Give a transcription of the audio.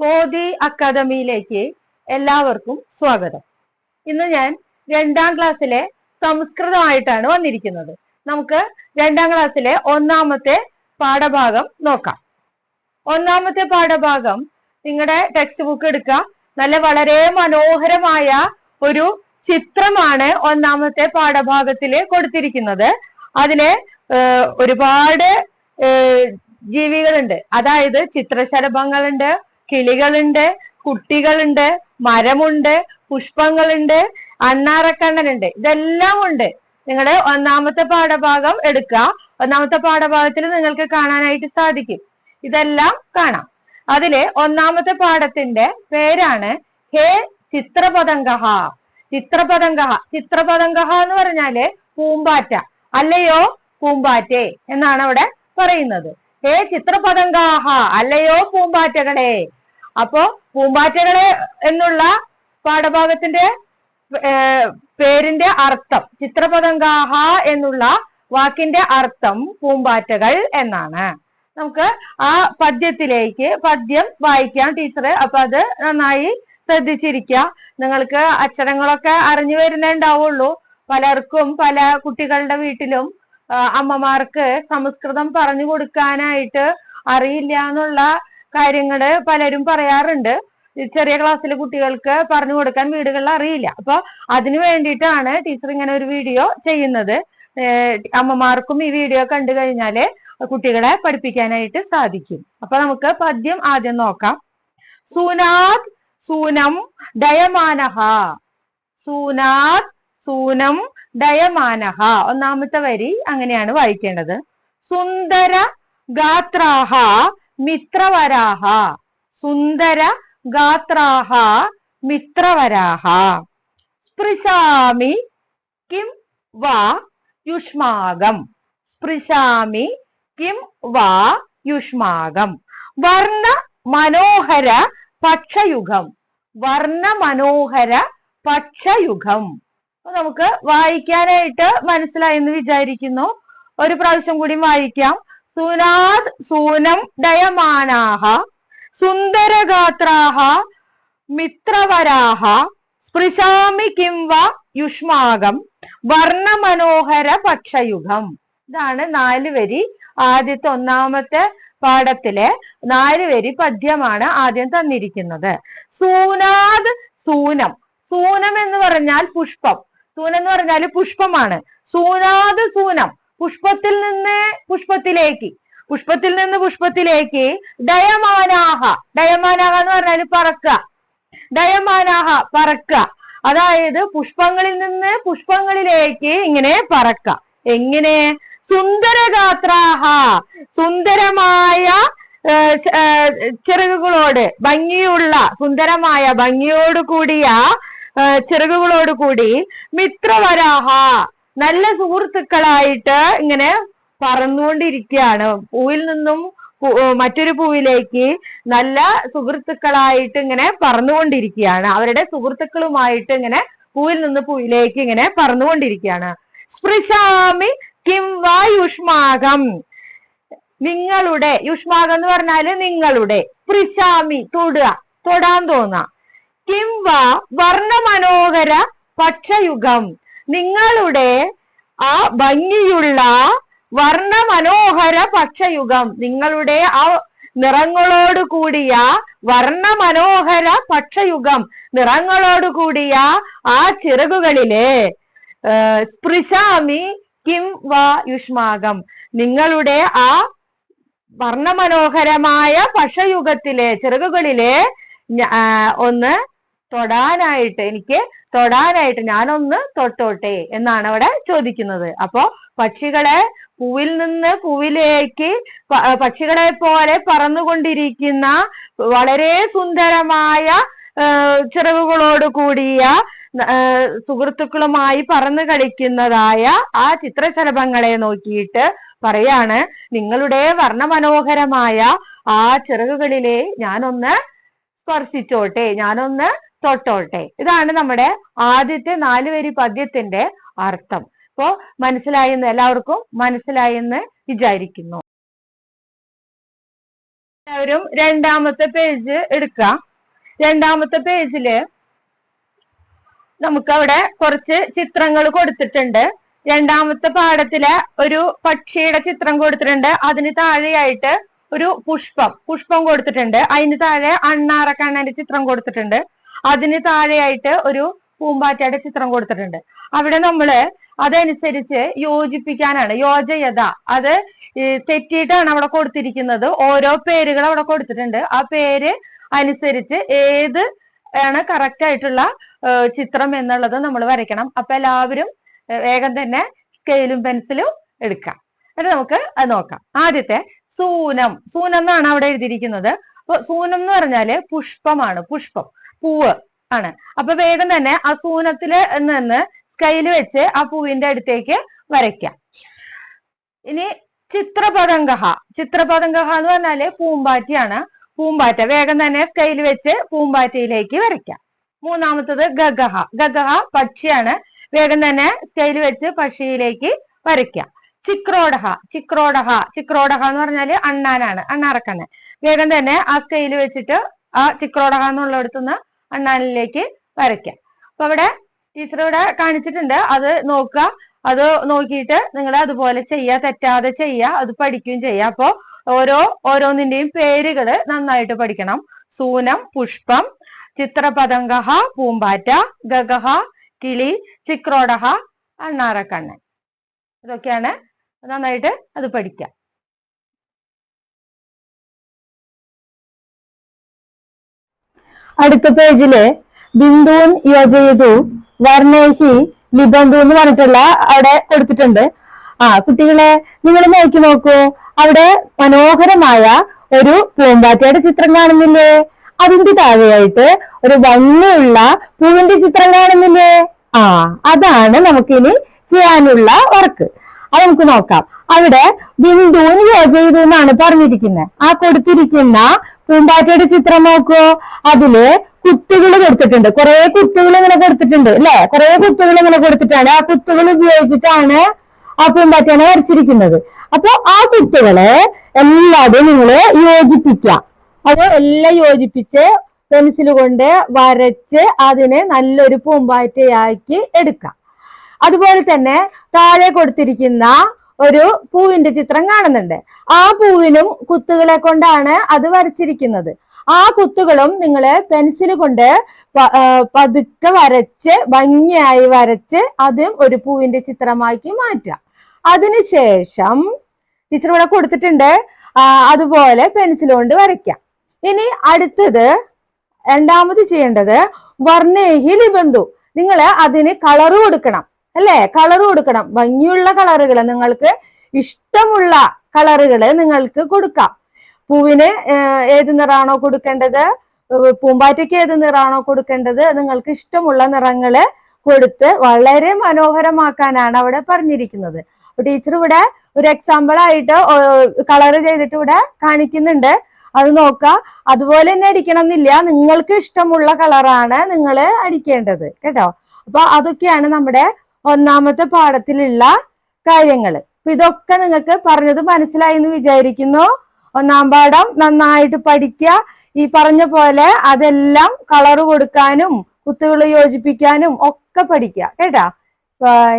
ബോധി അക്കാദമിയിലേക്ക് എല്ലാവർക്കും സ്വാഗതം. ഇന്ന് ഞാൻ 2ാം ക്ലാസ്സിലെ സംസ്കൃതമായിട്ടാണ് വന്നിരിക്കുന്നത്. നമുക്ക് 2ാം ക്ലാസ്സിലെ 1ാമത്തെ പാഠഭാഗം നോക്കാം. 1ാമത്തെ പാഠഭാഗം നിങ്ങളുടെ ടെക്സ്റ്റ് ബുക്ക് എടുക്കുക. വളരെ മനോഹരമായ ഒരു ചിത്രമാണ് 1ാമത്തെ പാഠഭാഗത്തില് കൊടുത്തിരിക്കുന്നത്. അതിലെ ഒരുപാട് ജീവികളുണ്ട്. അതായത് ചിത്രശലഭങ്ങളുണ്ട്, കിളികളുണ്ട്, കുട്ടികളുണ്ട്, മരമുണ്ട്, പുഷ്പങ്ങളുണ്ട്, അണ്ണാറക്കണ്ണനുണ്ട്. ഇതെല്ലാം ഉണ്ട്. നിങ്ങളുടെ 1ാമത്തെ പാഠഭാഗം എടുക്കുക. 1ാമത്തെ പാഠഭാഗത്തിൽ നിങ്ങൾക്ക് കാണാനായിട്ട് സാധിക്കും. ഇതെല്ലാം കാണാം. അതില് 1ാമത്തെ പാഠത്തിന്റെ പേരാണ് ഹേ ചിത്രപതംഗഃ. ചിത്രപതംഗഃ എന്ന് പറഞ്ഞാല് പൂമ്പാറ്റ, അല്ലയോ പൂമ്പാറ്റേ എന്നാണ് അവിടെ പറയുന്നത്. ഹേ ചിത്രപതംഗാഹ, അല്ലയോ പൂമ്പാറ്റകളെ. അപ്പോ പൂമ്പാറ്റകളെ എന്നുള്ള പാഠഭാഗത്തിന്റെ പേരിന്റെ അർത്ഥം, ചിത്രപതംഗാഹ എന്നുള്ള വാക്കിന്റെ അർത്ഥം പൂമ്പാറ്റകൾ എന്നാണ്. നമുക്ക് ആ പദ്യം വായിക്കാം ടീച്ചറ്. അപ്പൊ അത് നന്നായി ശ്രദ്ധിച്ചിരിക്കുക. നിങ്ങൾക്ക് അക്ഷരങ്ങളൊക്കെ അറിഞ്ഞു വരുന്നുണ്ടാവുള്ളൂ. പലർക്കും പല കുട്ടികളുടെ വീട്ടിലും അമ്മമാർക്ക് സംസ്കൃതം പറഞ്ഞു കൊടുക്കാനായിട്ട് അറിയില്ല എന്നുള്ള കാര്യങ്ങള് പലരും പറയാറുണ്ട്. ചെറിയ ക്ലാസ്സിലെ കുട്ടികൾക്ക് പറഞ്ഞു കൊടുക്കാൻ വീടുകളിൽ അറിയില്ല. അപ്പൊ അതിനു വേണ്ടിയിട്ടാണ് ടീച്ചർ ഇങ്ങനെ ഒരു വീഡിയോ ചെയ്യുന്നത്. അമ്മമാർക്കും ഈ വീഡിയോ കണ്ടു കഴിഞ്ഞാല് കുട്ടികളെ പഠിപ്പിക്കാനായിട്ട് സാധിക്കും. അപ്പൊ നമുക്ക് പദ്യം ആദ്യം നോക്കാം. സൂനാത് സൂനം ഡയമാനഃ. സൂനാത് സൂനം ഡയമാനഃ. 1ാമത്തെ വരി അങ്ങനെയാണ് വായിക്കേണ്ടത്. സുന്ദര ഗാത്രാഹ മിത്രവരാഹ. സുന്ദര ഗാത്രാഹ മിത്രവരാഹ. സ്പൃശാമി കിം വാ യുഷ്മാകം. സ്പൃശാമി കിം വാ യുഷ്മാകം. വർണ്ണ മനോഹര പക്ഷയുഗം. വർണ്ണ മനോഹര പക്ഷയുഗം. നമുക്ക് വായിക്കാനായിട്ട് മനസ്സിലായി എന്ന് വിചാരിക്കുന്നു. ഒരു പ്രാവശ്യം കൂടി വായിക്കാം. സുനാത് സൂനം ഡയമാനാഹ സുന്ദരഗാത്രാഹ മിത്രവരാഹ. സ്പൃശാമി കിം വ യുഷ്മാകം. വർണ്ണമനോഹര പക്ഷയുഗം. ഇതാണ് 4 വരി. ആദ്യത്തെ 1ാമത്തെ പാഠത്തിലെ 4 വരി പദ്യമാണ് ആദ്യം തന്നിരിക്കുന്നത്. സൂനാത് സൂനം. സൂനം എന്ന് പറഞ്ഞാൽ പുഷ്പം. സൂനം എന്ന് പറഞ്ഞാൽ പുഷ്പമാണ്. സൂനാത് സൂനം, പുഷ്പത്തിൽ നിന്ന് പുഷ്പത്തിലേക്ക്. പുഷ്പത്തിൽ നിന്ന് പുഷ്പത്തിലേക്ക്. ഡയമാനാഹ. ഡയമാനാഹ എന്ന് പറഞ്ഞാൽ പറക്കുക. ഡയമാനാഹ പറക്കുക. അതായത് പുഷ്പങ്ങളിൽ നിന്ന് പുഷ്പങ്ങളിലേക്ക് ഇങ്ങനെ പറക്കുക. എങ്ങനെ? സുന്ദരഗാത്രാഹ. സുന്ദരമായ ചിറകുകളോട്, ഭംഗിയുള്ള സുന്ദരമായ ഭംഗിയോട് കൂടിയ ചിറകുകളോട് കൂടി. മിത്രവരാഹ, നല്ല സുഹൃത്തുക്കളായിട്ട് ഇങ്ങനെ പറന്നുകൊണ്ടിരിക്കുകയാണ്. പൂവിൽ നിന്നും മറ്റൊരു പൂവിലേക്ക് നല്ല സുഹൃത്തുക്കളായിട്ട് ഇങ്ങനെ പറന്നുകൊണ്ടിരിക്കുകയാണ്. അവരുടെ സുഹൃത്തുക്കളുമായിട്ട് ഇങ്ങനെ പൂവിൽ നിന്ന് പൂവിലേക്ക് ഇങ്ങനെ പറന്നുകൊണ്ടിരിക്കുകയാണ്. സ്പൃശാമി കിം വാ യുഷ്മാകം. നിങ്ങളുടെ, യുഷ്മാകം എന്ന് പറഞ്ഞാല് നിങ്ങളുടെ. സ്പൃശാമി തൊടുക, തൊടാൻ തോന്നുക. കിം വാ വർണ്ണമനോഹര പക്ഷയുഗം. നിങ്ങളുടെ ആ ഭംഗിയുള്ള വർണ്ണമനോഹര പക്ഷയുഗം, നിങ്ങളുടെ ആ നിറങ്ങളോട് കൂടിയ വർണ്ണമനോഹര പക്ഷയുഗം, നിറങ്ങളോട് കൂടിയ ആ ചിറകുകളിലെ. സ്പൃശാമി കിം വാ യുഷ്മാകം. നിങ്ങളുടെ ആ വർണ്ണമനോഹരമായ പക്ഷയുഗത്തിലെ ചിറകുകളിലെ ഒന്ന് തൊടാനായിട്ട്, എനിക്ക് തൊടാനായിട്ട് ഞാനൊന്ന് തൊട്ടോട്ടെ എന്നാണ് അവിടെ ചോദിക്കുന്നത്. അപ്പോ പക്ഷികളെ പൂവിൽ നിന്ന് പൂവിലേക്ക് പക്ഷികളെ പോലെ പറന്നുകൊണ്ടിരിക്കുന്ന വളരെ സുന്ദരമായ ചിറകുകളോട് കൂടിയ സുഹൃത്തുക്കളുമായി പറന്നു കളിക്കുന്നതായ ആ ചിത്രശലഭങ്ങളെ നോക്കിയിട്ട് പറയാണ്, നിങ്ങളുടെ വർണ്ണമനോഹരമായ ആ ചിറകുകളിലെ ഞാനൊന്ന് സ്പർശിച്ചോട്ടെ, ഞാനൊന്ന് തൊട്ടോട്ടെ. ഇതാണ് നമ്മുടെ ആദ്യത്തെ 4 വരി പദ്യത്തിന്റെ അർത്ഥം. അപ്പോ എല്ലാവർക്കും മനസ്സിലായെന്ന് വിചാരിക്കുന്നു. എല്ലാവരും രണ്ടാമത്തെ പേജ് എടുക്കാം. രണ്ടാമത്തെ പേജില് നമുക്ക് അവിടെ കുറച്ച് ചിത്രങ്ങൾ കൊടുത്തിട്ടുണ്ട്. രണ്ടാമത്തെ പാഠത്തിലെ ഒരു പക്ഷിയുടെ ചിത്രം കൊടുത്തിട്ടുണ്ട്. അതിന് താഴെയായിട്ട് ഒരു പുഷ്പം കൊടുത്തിട്ടുണ്ട്. അതിന് താഴെ അണ്ണാറക്കണ്ണന്റെ ചിത്രം കൊടുത്തിട്ടുണ്ട്. അതിന് താഴെയായിട്ട് ഒരു പൂമ്പാറ്റയുടെ ചിത്രം കൊടുത്തിട്ടുണ്ട്. അവിടെ നമ്മള് അതനുസരിച്ച് യോജിപ്പിക്കാനാണ്, യോജയത. അത് തെറ്റിയിട്ടാണ് അവിടെ കൊടുത്തിരിക്കുന്നത്. ഓരോ പേരുകൾ അവിടെ കൊടുത്തിട്ടുണ്ട്. ആ പേര് അനുസരിച്ച് ഏത് ആണ് കറക്റ്റ് ആയിട്ടുള്ള ചിത്രം എന്നുള്ളത് നമ്മൾ വരയ്ക്കണം. അപ്പൊ എല്ലാവരും വേഗം തന്നെ സ്കെയിലും പെൻസിലും എടുക്കാം. എന്നിട്ട് നമുക്ക് അത് നോക്കാം. ആദ്യത്തെ സൂനം എന്നാണ് അവിടെ എഴുതിയിരിക്കുന്നത്. അപ്പൊ സൂനം എന്ന് പറഞ്ഞാല് പുഷ്പമാണ്, പൂവ് ആണ്. അപ്പൊ വേഗം തന്നെ ആ സൂനത്തില് നിന്ന് സ്കെയില് വെച്ച് ആ പൂവിന്റെ അടുത്തേക്ക് വരയ്ക്കാം. ഇനി ചിത്രപതംഗ എന്ന് പറഞ്ഞാല് പൂമ്പാറ്റയാണ്. പൂമ്പാറ്റ വേഗം തന്നെ സ്കെയില് വെച്ച് പൂമ്പാറ്റയിലേക്ക് വരയ്ക്കാം. മൂന്നാമത്തത് ഗഗഹ പക്ഷിയാണ്. വേഗം തന്നെ സ്കെയില് വെച്ച് പക്ഷിയിലേക്ക് വരയ്ക്കാം. ചിക്രോഡഹ എന്ന് പറഞ്ഞാല് അണ്ണാനാണ്, അണ്ണാറക്കണ്ണൻ. വേഗം തന്നെ ആ സ്കെയില് വെച്ചിട്ട് ആ ചിക്രോഡഹ എന്നുള്ളിടത്തുനിന്ന് അണ്ണാനിലേക്ക് വരയ്ക്കാം. അപ്പൊ അവിടെ ടീച്ചർ ഇവിടെ കാണിച്ചിട്ടുണ്ട്, അത് നോക്കുക. അത് നോക്കിയിട്ട് നിങ്ങൾ അതുപോലെ ചെയ്യുക, തെറ്റാതെ ചെയ്യുക, അത് പഠിക്കുകയും ചെയ്യുക. അപ്പൊ ഓരോന്നിന്റെയും പേരുകള് നന്നായിട്ട് പഠിക്കണം. സൂനം പുഷ്പം, ചിത്രപതംഗ പൂമ്പാറ്റ, ഗഗഹ കിളി, ചിക്രോഡഹ അണ്ണാറക്കണ്ണൻ. ഇതൊക്കെയാണ്, നന്നായിട്ട് അത് പഠിക്കാം. അടുത്ത പേജില് ബിന്ദുൻ യോജയതു വർണ്ണേഹി ലിബന്ധു എന്ന് പറഞ്ഞിട്ടുള്ള അവിടെ കൊടുത്തിട്ടുണ്ട്. കുട്ടികളെ നിങ്ങൾ നോക്കൂ, അവിടെ മനോഹരമായ ഒരു പൂമ്പാറ്റയുടെ ചിത്രം കാണുന്നില്ലേ? അതിന്റെ താഴെയായിട്ട് ഒരു ഭംഗിയുള്ള പൂവിന്റെ ചിത്രം കാണുന്നില്ലേ? അതാണ് നമുക്കിനി ചെയ്യാനുള്ള വർക്ക്. അത് നമുക്ക് നോക്കാം. അവിടെ ബിന്ദുൻ യോജയതു എന്നാണ് പറഞ്ഞിരിക്കുന്നത്. ആ കൊടുത്തിരിക്കുന്ന പൂമ്പാറ്റയുടെ ചിത്രം നോക്കൂ. അതില് കുത്തുകൾ കൊടുത്തിട്ടുണ്ട്, കുറെ കുത്തുകൾ ഇങ്ങനെ കൊടുത്തിട്ടുണ്ട് അല്ലെ? കുറെ കുത്തുകൾ ഇങ്ങനെ കൊടുത്തിട്ടാണ്, ആ കുത്തുകൾ ഉപയോഗിച്ചിട്ടാണ് ആ പൂമ്പാറ്റനെ വരച്ചിരിക്കുന്നത്. അപ്പൊ ആ കുത്തുകളെ എല്ലാതും നിങ്ങള് യോജിപ്പിക്കാം. അത് എല്ലാം യോജിപ്പിച്ച് പെൻസിൽ കൊണ്ട് വരച്ച് അതിനെ നല്ലൊരു പൂമ്പാറ്റയാക്കി എടുക്കാം. അതുപോലെ തന്നെ താഴെ കൊടുത്തിരിക്കുന്ന ഒരു പൂവിന്റെ ചിത്രം കാണുന്നുണ്ട്. ആ പൂവിനും കുത്തുകളെ കൊണ്ടാണ് അത് വരച്ചിരിക്കുന്നത്. ആ കുത്തുകളും നിങ്ങള് പെൻസിൽ കൊണ്ട് പതുക്കെ വരച്ച് ഭംഗിയായി വരച്ച് അതും ഒരു പൂവിന്റെ ചിത്രമാക്കി മാറ്റാം. അതിനുശേഷം ടീച്ചർ ഇവിടെ കൊടുത്തിട്ടുണ്ട്, അതുപോലെ പെൻസിൽ കൊണ്ട് വരയ്ക്കാം. ഇനി അടുത്തത് രണ്ടാമത് ചെയ്യേണ്ടത് വർണ്ണേഹി ലിബന്ധു. നിങ്ങള് അതിന് കളറ് കൊടുക്കണം അല്ലെ? കളറ് കൊടുക്കണം. ഭംഗിയുള്ള കളറുകൾ, നിങ്ങൾക്ക് ഇഷ്ടമുള്ള കളറുകൾ നിങ്ങൾക്ക് കൊടുക്കാം. പൂവിന് ഏത് നിറാണോ കൊടുക്കേണ്ടത്, പൂമ്പാറ്റയ്ക്ക് ഏത് നിറാണോ കൊടുക്കേണ്ടത്, നിങ്ങൾക്ക് ഇഷ്ടമുള്ള നിറങ്ങള് കൊടുത്ത് വളരെ മനോഹരമാക്കാനാണ് അവിടെ പറഞ്ഞിരിക്കുന്നത്. അപ്പൊ ടീച്ചർ ഇവിടെ ഒരു എക്സാമ്പിൾ ആയിട്ട് കളർ ചെയ്തിട്ട് ഇവിടെ കാണിക്കുന്നുണ്ട്. അത് നോക്കാം. അതുപോലെ തന്നെ അടിക്കണം എന്നില്ല, നിങ്ങൾക്ക് ഇഷ്ടമുള്ള കളറാണ് നിങ്ങൾ അടിക്കേണ്ടത് കേട്ടോ. അപ്പൊ അതൊക്കെയാണ് നമ്മുടെ ഒന്നാമത്തെ പാഠത്തിലുള്ള കാര്യങ്ങൾ. അപ്പൊ ഇതൊക്കെ നിങ്ങൾക്ക് പറഞ്ഞത് മനസ്സിലായി എന്ന് വിചാരിക്കുന്നു. ഒന്നാം പാഠം നന്നായിട്ട് പഠിക്കുക. ഈ പറഞ്ഞ പോലെ അതെല്ലാം കളറ് കൊടുക്കാനും കുത്തുകൾ യോജിപ്പിക്കാനും ഒക്കെ പഠിക്കുക കേട്ടാ. ബൈ.